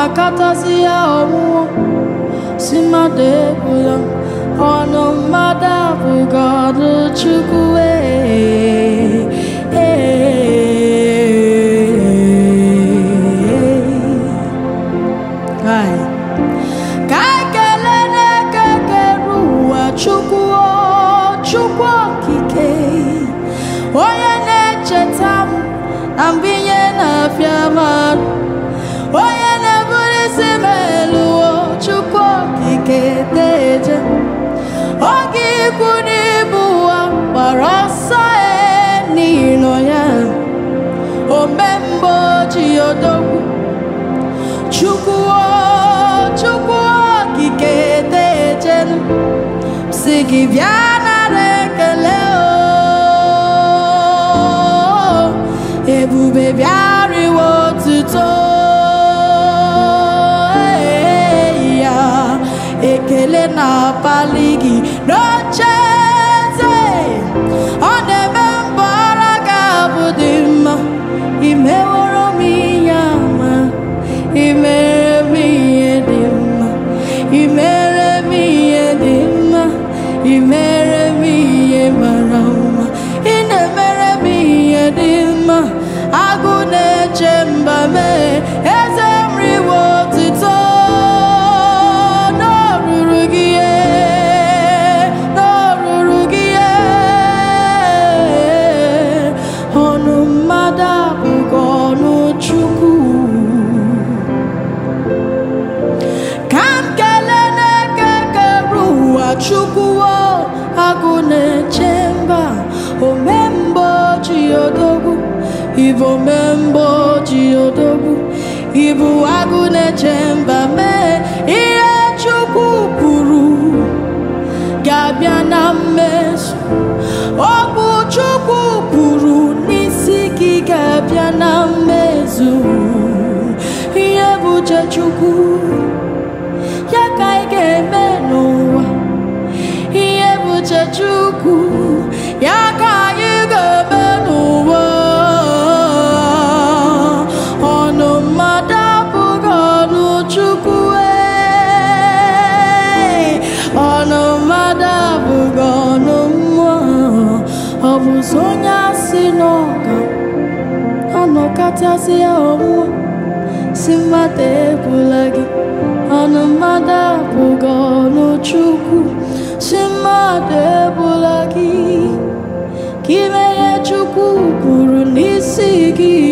nakatazi ya omu simade bula ono mada bugadu chukwe Sigiviana rekeleo ebube biari wotuto ya ekele na paligi nocheze oneme mbara gabudima imeworo miyama imere miyedima imere miyedima imere miye marama inemere miye dima agune chemba me ezemri wotito norurugie onu mada bugonu chuku kamkelene kekeruwa chuku agune chemba omembo chiodogu ibo membo chiodogu ibu agune chemba me iye chuku puru gabiana mesu obu chuku puru nisiki gabiana mezu iye buche chuku yakaige menuwa Chuku yaka yuga benuwa ono madapu gonu chuku ono madapu gonu mwa obusonya sinoga ono katasi ya omu simate bulagi ono madapu gonu chuku simade bulagi kimeye chuku puru nisigi